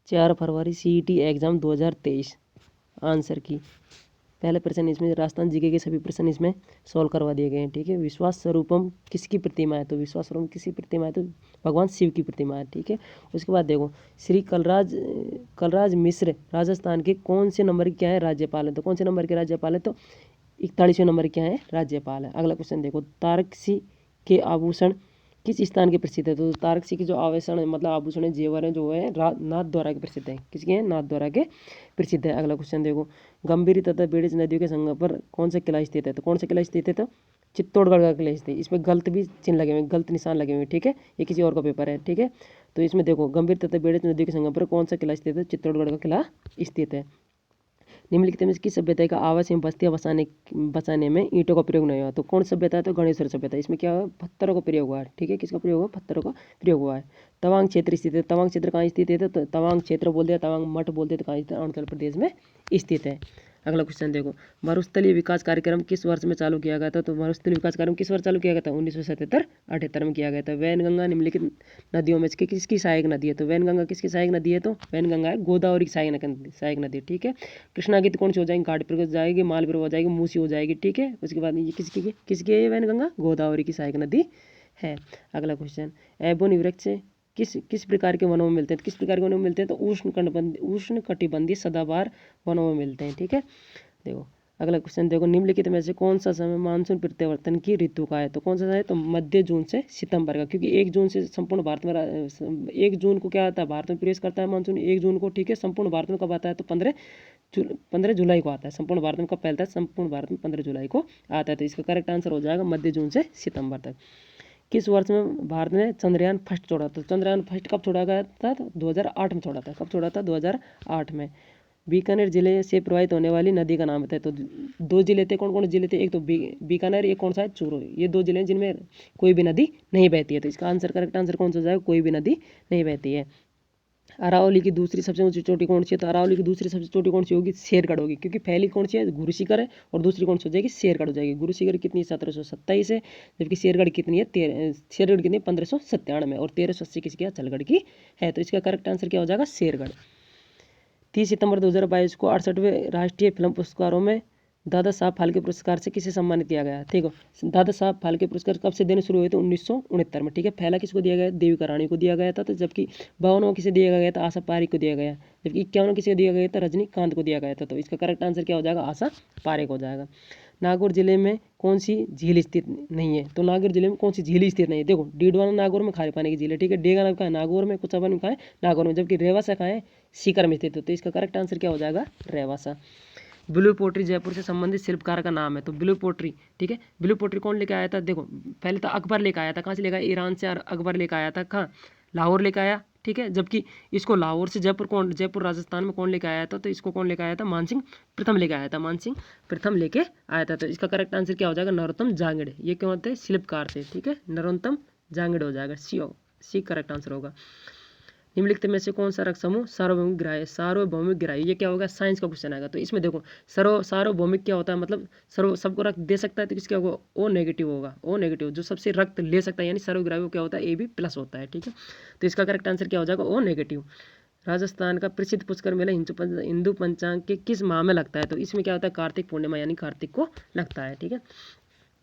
4 फरवरी CET exam 2023। Answer की पहले प्रश्न इसमें राजस्थान जीके के सभी प्रश्न इसमें सॉल्व करवा दिए गए हैं। ठीक है, विश्वास स्वरूपम किसकी प्रतिमा है? तो विश्वास स्वरूपम किसकी प्रतिमा है? तो भगवान शिव की प्रतिमा है। ठीक है, उसके बाद देखो श्री कलराज मिश्र राजस्थान के कौन से नंबर के क्या है? राज्यपाल है। तो कौन से नंबर के राज्यपाल है? तो 41वें नंबर क्या है? राज्यपाल है। अगला क्वेश्चन देखो तारकसी के आभूषण किस स्थान के प्रसिद्ध है? तो तारकसी के जो आभूषण मतलब आभूषण है जेवर है जो है नाथ द्वारा के प्रसिद्ध है। किसके हैं? नाथ द्वारा के प्रसिद्ध है। अगला क्वेश्चन देखो गंभीरी तथा बेड़ज नदियों के संगम पर कौन सा किला स्थित है? तो कौन सा किला स्थित है? तो चित्तौड़गढ़ का किला स्थित है। इसमें गलत भी चिन्ह लगे हुए, गलत निशान लगे हुए। ठीक है, ये किसी और का पेपर है। ठीक है, तो इसमें देखो गंभीर तथा बेड़ज नदियों के संगम पर कौन सा किला स्थित है? चित्तौड़गढ़ का किला स्थित है। निम्नलिखित में से किस सभ्यता का आवास एवं बस्तियां बसाने में ईंटों का प्रयोग नहीं हुआ? तो कौन सभ्यता है? तो गणेश्वर सभ्यता। इसमें क्या हुआ? पत्थरों का प्रयोग हुआ है। ठीक है, किसका प्रयोग हुआ? पत्थरों का प्रयोग हुआ है। तवांग क्षेत्र स्थित है। तवांग क्षेत्र कहाँ स्थित है? तो तवांग क्षेत्र बोलते हैं, तवांग मठ बोलते हैं, तो कहाँ स्थित है? अरुणाचल प्रदेश में स्थित है। अगला क्वेश्चन देखो मरुस्थलीय विकास कार्यक्रम किस वर्ष में चालू किया गया था? तो मरुस्थलीय विकास कार्यक्रम किस वर्ष चालू किया गया था? 1977-78 में किया गया था। वैनगंगा निम्नलिखित नदियों में से किसकी सहायक नदी है? तो वैनगंगा किसकी सहायक नदी है? तो वैनगंगा है गोदावरी की सहायक नदी। ठीक है, कृष्णा की तो कौन सी हो जाएगी? घाटपुर हो जाएगी, मालवीय हो जाएगी, मूसी हो जाएगी। ठीक है, उसके बाद ये किसकी है? ये वैनगंगा गोदावरी की सहायक नदी है। अगला क्वेश्चन एबोनी वृक्ष किस प्रकार के वनों में मिलते हैं? किस प्रकार के वनों में मिलते हैं? तो उष्ण कटिबंधीय सदाबहार वनों में मिलते हैं। ठीक है, देखो अगला क्वेश्चन देखो निम्नलिखित में से कौन सा समय मानसून प्रत्यावर्तन की ऋतु का है? तो कौन सा है? तो मध्य जून से सितंबर का, क्योंकि 1 जून से संपूर्ण भारत में 1 जून को क्या आता है? भारत में प्रवेश करता है मानसून 1 जून को। ठीक है, संपूर्ण भारत में कब आता है? तो 15 जुलाई को आता है। संपूर्ण भारत में कब फैलता है? संपूर्ण भारत में 15 जुलाई को आता है। तो इसका करेक्ट आंसर हो जाएगा मध्य जून से सितंबर तक। किस वर्ष में भारत ने चंद्रयान फर्स्ट छोड़ा? तो चंद्रयान फर्स्ट कब छोड़ा गया था? तो 2008 में छोड़ा था। कब छोड़ा था? 2008 में। बीकानेर जिले से प्रवाहित होने वाली नदी का नाम बताए। तो 2 जिले थे। कौन कौन जिले थे? एक तो बीकानेर, एक कौन सा है? चूरू। ये 2 जिले हैं जिनमें कोई भी नदी नहीं बहती है। तो इसका आंसर करेक्ट आंसर कौन सा हो जाएगा? कोई भी नदी नहीं बहती है। अरावली की दूसरी सबसे ऊंची चोटी कौन सी है? तो अरावली की दूसरी सबसे चोटी कौन सी होगी? शेरगढ़ होगी, क्योंकि पहली कौन सी है? गुरु शिखर है, और दूसरी कौन सी हो जाएगी? शेरगढ़ हो जाएगी। गुरु शिखर कितनी? 1727 है, जबकि शेरगढ़ कितनी है? शेरगढ़ कितनी है? 1597 और 1380 किसकी है? अचलगढ़ की है। तो इसका करेक्ट आंसर क्या हो जाएगा? शेरगढ़। 30 सितंबर 2022 को 68वें राष्ट्रीय फिल्म पुरस्कारों में दादा साहब फाल्के पुरस्कार से किसे सम्मानित किया गया? ठीक है, दादा साहब फाल्के पुरस्कार कब से देने शुरू हुए थे? 1969 में। ठीक है, पहला किसको दिया गया? देविका रानी को दिया गया था। तो जबकि 52वां किसे दिया गया था? आशा पारेख को दिया गया। जबकि 51वां किसे दिया गया था? रजनीकांत को दिया गया था। तो इसका करेक्ट आंसर क्या हो जाएगा? आशा पारेख हो जाएगा। नागौर जिले में कौन सी झील स्थित नहीं है? तो नागौर जिले में कौन सी झील स्थित नहीं है? देखो डीडवाना नागौर में खारे पानी की झील है। ठीक है, डेगा कहाँ है? नागौर में। कुचाबन में कहाँ है? नागौर में। जबकि रेवासा कहाँ है? सीकर में स्थित है। तो इसका करेक्ट आंसर क्या हो जाएगा? रेवासा। ब्लू पोट्री जयपुर से संबंधित शिल्पकार का नाम है। तो ब्लू पोट्री, ठीक है, ब्लू पोट्री कौन लेके आया था? देखो पहले तो अकबर लेके आया था। कहाँ से लेकर आया? ईरान से अकबर लेकर आया था। कहाँ? लाहौर लेकर आया। ठीक है, जबकि इसको लाहौर से जयपुर राजस्थान में कौन लेकर आया था? तो इसको कौन लेकर आया था? मानसिंह प्रथम लेकर आया था। मानसिंह प्रथम लेके आया था। तो इसका करेक्ट आंसर क्या हो जाएगा? नरोत्तम जांगड़े। ये क्यों होते हैं? शिल्पकार थे। ठीक है, नरोत्तम जांगड़े हो जाएगा। सी करेक्ट आंसर होगा। निम्नलिखित में से कौन सा रक्त समूह सार्वभौमिक ग्राह्य? सार्वभौमिक ग्राह्य ये क्या होगा? साइंस का क्वेश्चन आएगा। तो इसमें देखो सार्वभौमिक क्या होता है? मतलब सबको रक्त दे सकता है। तो किसका होगा? ओ नेगेटिव होगा। ओ नेगेटिव जो सबसे रक्त ले सकता है, यानी सर्वग्राही क्या होता है? AB+ होता है। ठीक है, तो इसका करेक्ट आंसर क्या हो जाएगा? O negative. राजस्थान का प्रसिद्ध पुष्कर मेला हिंदू पंचांग के किस माह में लगता है? तो इसमें क्या होता है? कार्तिक पूर्णिमा यानी कार्तिक को लगता है। ठीक है,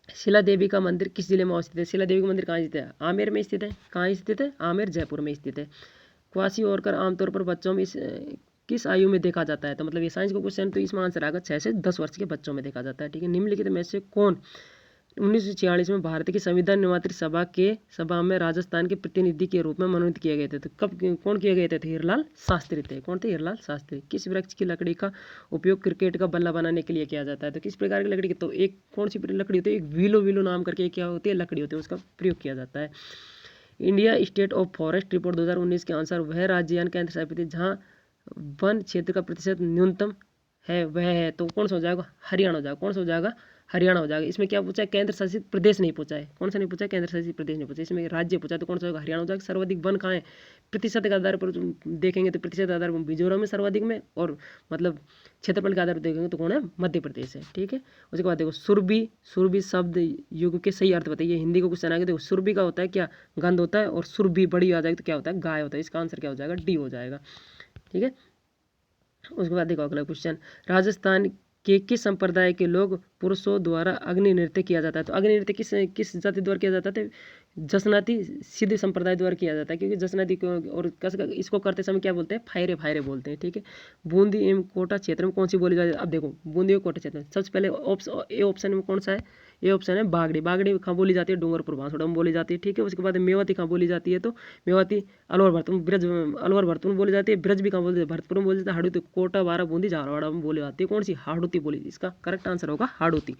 शिला देवी का मंदिर किस जिले में स्थित है? शिला देवी का मंदिर कहाँ स्थित है? आमेर में स्थित है। कहाँ स्थित है? आमेर जयपुर में स्थित है। क्वासी ओरकर आमतौर पर बच्चों में किस आयु में देखा जाता है? तो मतलब ये साइंस का क्वेश्चन। तो इसमें आंसर आएगा 6 से 10 वर्ष के बच्चों में देखा जाता है। ठीक है, निम्नलिखित में से कौन 1946 में भारत की संविधान निर्मात्री सभा में राजस्थान के प्रतिनिधि के रूप में मनोनीत किए गए थे? तो कब कौन किए गए थे? हीरलाल शास्त्री थे। कौन थे? हीरलाल शास्त्री। किस वृक्ष की लकड़ी का उपयोग क्रिकेट का बल्ला बनाने के लिए किया जाता है? तो किस प्रकार की लकड़ी की? तो एक कौन सी लकड़ी होती है? एक विलो नाम करके क्या होती है? लकड़ी होती है, उसका प्रयोग किया जाता है। India state of forest report 2019 के अनुसार वह राज्य यानी केंद्र शासित प्रदेश जहाँ वन क्षेत्र का प्रतिशत न्यूनतम है वह है। तो कौन सा हो जाएगा? हरियाणा हो जाएगा। कौन सा हो जाएगा? हरियाणा हो जाएगा। इसमें क्या पूछा है? केंद्र शासित प्रदेश नहीं पूछा है। कौन सा नहीं पूछा है? केंद्र शासित प्रदेश नहीं पूछा। इसमें राज्य पूछा, तो कौन सा होगा? हरियाणा हो जाएगा। सर्वाधिक वन कहाँ है? प्रतिशत के आधार पर देखेंगे तो प्रतिशत आधार पर मिजोरम में सर्वाधिक में, और मतलब क्षेत्रफल के आधार पर देखेंगे तो कौन है? मध्य प्रदेश है। ठीक है, उसके बाद देखो सुरभि शब्द युग के सही अर्थ बताइए। हिंदी को क्वेश्चन आएगा। देखो सुरभि का होता है क्या? गंध होता है, और सुरभि बड़ी आ जाएगी तो क्या होता है? गाय होता है। इसका आंसर क्या हो जाएगा? डी हो जाएगा। ठीक है। उसके बाद देखो अगला क्वेश्चन, राजस्थान के किस संप्रदाय के लोग पुरुषों द्वारा अग्नि नृत्य किया जाता है? तो अग्नि नृत्य किस जाति द्वारा किया जाता है? जसनाती सिद्ध संप्रदाय द्वारा किया जाता है, क्योंकि जसनाती को और इसको करते समय क्या बोलते हैं? फायरे फायरे बोलते हैं, ठीक है। बूंदी एवं कोटा क्षेत्र में कौन सी बोली जाती है? अब देखो बूंदी और कोटा क्षेत्र में सबसे पहले ए ऑप्शन में कौन सा है? ये ऑप्शन है बागड़ी। बागड़ी कहाँ बोली जाती है? डूंगरपुर बांसवाड़ा में बोली जाती है, ठीक है। उसके बाद मेवाती कहाँ बोली जाती है? तो मेवाती अलवर भरतपुर ब्रज, अलवर भरतपुर में बोली जाती है। ब्रज भी कहाँ बोलते हैं? भरतपुर में बोली जाती है। हाड़ौती कोटा बारा बूंदी झालावाड़ में बोली जाती है। कौन सी? हाड़ौती बोली। इसका करेक्ट आंसर होगा हाड़ौती।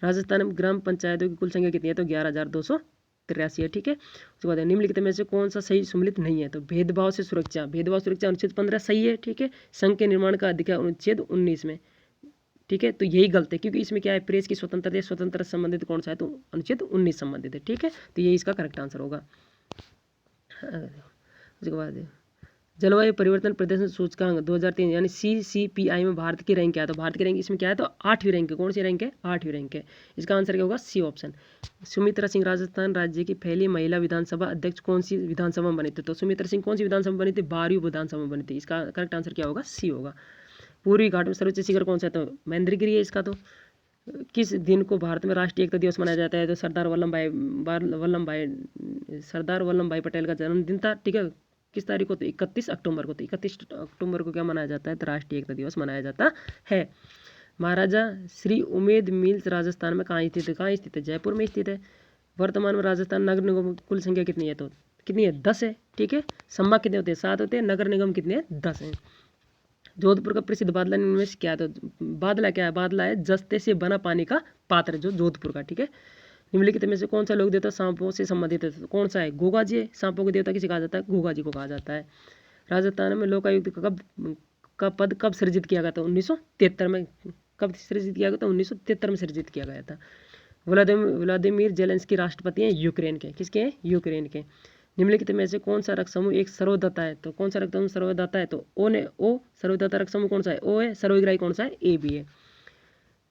राजस्थान में ग्राम पंचायतों की कुल संख्या कितनी है? तो 11,283 है, ठीक है। उसके बाद निम्नलिखित में से कौन सा सही सम्मिलित नहीं है? तो भेदभाव से सुरक्षा, भेदभाव सुरक्षा अनुच्छेद 15 सही है, ठीक है। संघ के निर्माण का अधिकार अनुच्छेद 19 में, ठीक है। तो यही गलत है, क्योंकि इसमें क्या है? प्रेस की स्वतंत्रता से संबंधित कौन सा है? तो अनुच्छेद 19 संबंधित है, ठीक है। तो ये इसका करेक्ट आंसर होगा। उसके बाद जलवायु परिवर्तन प्रदर्शन सूचकांक 2003 यानी CCPI में भारत की रैंक क्या है? तो भारत की रैंक इसमें क्या है? तो 8वीं रैंक है। कौन सी रैंक है? 8वीं रैंक है। इसका आंसर क्या होगा? C option. सुमित्रा सिंह राजस्थान राज्य की पहली महिला विधानसभा अध्यक्ष कौन सी विधानसभा में बनी थी? तो सुमित्रा सिंह कौन सी विधानसभा बनी थी? 12वीं विधानसभा में बनी थी। इसका करेक्ट आंसर क्या होगा? सी होगा। पूर्वी घाट में सर्वोच्च शिखर कौन सा है? तो महेंद्रगिरी है इसका। तो किस दिन को भारत में राष्ट्रीय एकता दिवस मनाया जाता है? तो सरदार वल्लभ भाई पटेल का जन्मदिन था, ठीक है। किस तारीख को? तो 31 अक्टूबर को। तो 31 अक्टूबर को क्या मनाया जाता है? तो राष्ट्रीय एकता दिवस मनाया जाता है। महाराजा श्री उमेद मिल्स राजस्थान में कहाँ स्थित है? कहाँ स्थित है? जयपुर में स्थित है। वर्तमान में राजस्थान नगर निगम की कुल संख्या कितनी है? तो कितनी है? 10 है, ठीक है। संभाग कितने होते हैं? 7 होते हैं। नगर निगम कितने हैं? 10 हैं। जोधपुर का प्रसिद्ध बादला निवेश क्या है? तो बादला क्या है? बादला है जस्ते से बना पानी का पात्र, जो जोधपुर का, ठीक है। निम्नलिखित में से कौन सा लोक देवता सांपों से संबंधित है? तो कौन सा है? गोगा जी है। सांपों के देवता किसे कहा जाता है? गोगा जी को कहा जाता है। राजस्थान में लोकायुक्त का पद कब सृजित किया गया था? 1973 में। कब सृजित किया गया था? 1973 में सृजित किया गया था। व्लादिमीर जेलेंस्की राष्ट्रपति हैं यूक्रेन के। किसके हैं? यूक्रेन के। निम्नलिखित में से कौन सा रक्त समूह एक सर्वोदाता है? तो कौन सा रक्त समूह सर्वोदाता है? तो ओ सर्वोदाता रक्त समूह कौन सा है? ओ है। सर्वग्राही कौन सा है? ए भी है।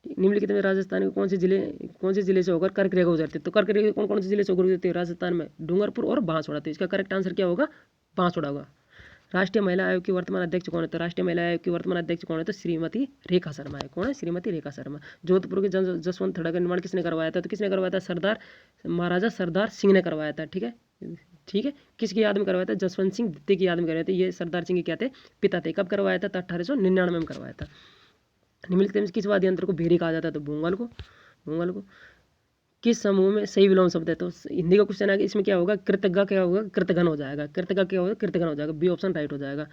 निम्नलिखित में राजस्थान के कौन से जिले से होकर कर्क रेखा गुजरती है? तो कर्क रेखा कौन कौन से जिले से होकर गुजरती है? राजस्थान में डूंगरपुर और बांसवाड़ा। तो इसका करेक्ट आंसर क्या होगा? बांसवाड़ा होगा। राष्ट्रीय महिला आयोग की वर्तमान अध्यक्ष कौन है? तो राष्ट्रीय महिला आयोग की वर्तमान अध्यक्ष कौन है? तो श्रीमती रेखा शर्मा है। कौन है? श्रीमती रेखा शर्मा। जोधपुर के जसवंत थड़ा का निर्माण किसने करवाया था? तो किसने करवाया था? महाराजा सरदार सिंह ने करवाया था, ठीक है। ठीक है। किसकी याद में करवाया था? जसवंत सिंह द्वितीय की याद में करवाया था। ये सरदार सिंह के क्या थे? पिता थे। कब करवाया था? तो 1899 में करवाया था। निम्नलिखित में किस वाद्य यंत्र को भेरी कहा जाता है? तो भूंगल को। भूंगल को। किस समूह में सही विलोम शब्द है? तो हिंदी का क्वेश्चन आएगा, इसमें क्या होगा? कृतज्ञ क्या होगा? कृतघ्न हो जाएगा। कृतज्ञ क्या होगा? कृतघ्न हो जाएगा। बी ऑप्शन राइट हो जाएगा।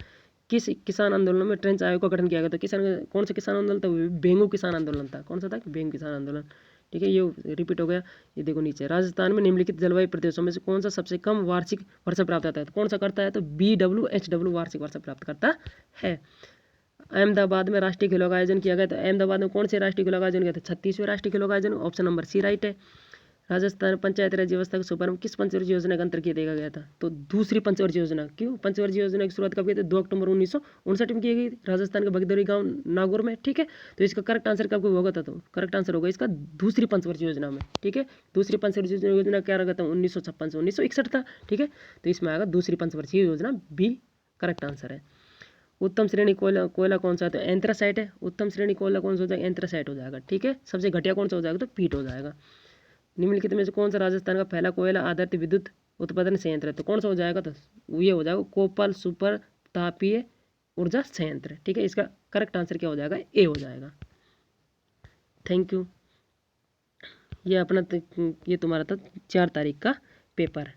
किस किसान आंदोलन में ट्रेंच आयोग का गठन किया गया? तो कौन सा किसान आंदोलन था? बेंगू किसान आंदोलन था। कौन सा था? बेंगू किसान आंदोलन, ठीक है। ये रिपीट हो गया। ये देखो नीचे, राजस्थान में निम्नलिखित जलवायु प्रदेशों में से कौन सा सबसे कम वार्षिक वर्षा प्राप्त होता है? तो कौन सा करता है? तो BWHW वार्षिक वर्षा प्राप्त करता है। अहमदाबाद में राष्ट्रीय खेलों का आयोजन किया गया। तो अहमदाबाद में कौन से राष्ट्रीय खेलों का आयोजन किया था? 36वें राष्ट्रीय खेलों का आयोजन। ऑप्शन नंबर सी राइट है। राजस्थान पंचायत राज व्यवस्था का शुभारंभ किस पंचवर्षीय योजना के अंतर्गत किया गया था? तो दूसरी पंचवर्षीय योजना। क्यों? पंचवर्षीय योजना की शुरुआत कब की थी? 2 अक्टूबर 1959 में की गई थी, राजस्थान के भगदड़ी गांव नागौर में, ठीक है। तो इसका करेक्ट आंसर कब होगा? तो करेक्ट आंसर होगा इसका दूसरी पंचवर्षीय योजना में, ठीक है। दूसरी पंचवर्षीय योजना क्या रखा था? 1956 से 1961 था, ठीक है। तो इसमें आएगा दूसरी पंचवर्षीय योजना, बी करेक्ट आंसर है। उत्तम श्रेणी कोयला कौन सा है? तो एंथ्रासाइट है। उत्तम श्रेणी कोयला कौन सा हो जाएगा? एंथ्रासाइट हो जाएगा, ठीक है। सबसे घटिया कौन सा हो जाएगा? तो पीट हो जाएगा। निम्नलिखित में से कौन सा राजस्थान का पहला कोयला आधारित विद्युत उत्पादन संयंत्र है? तो कौन सा हो जाएगा? तो ये हो जाएगा कोपल सुपर तापीय ऊर्जा संयंत्र, ठीक है। इसका करेक्ट आंसर क्या हो जाएगा? ए हो जाएगा। Thank you. ये अपना ये तुम्हारा था 4 तारीख का पेपर।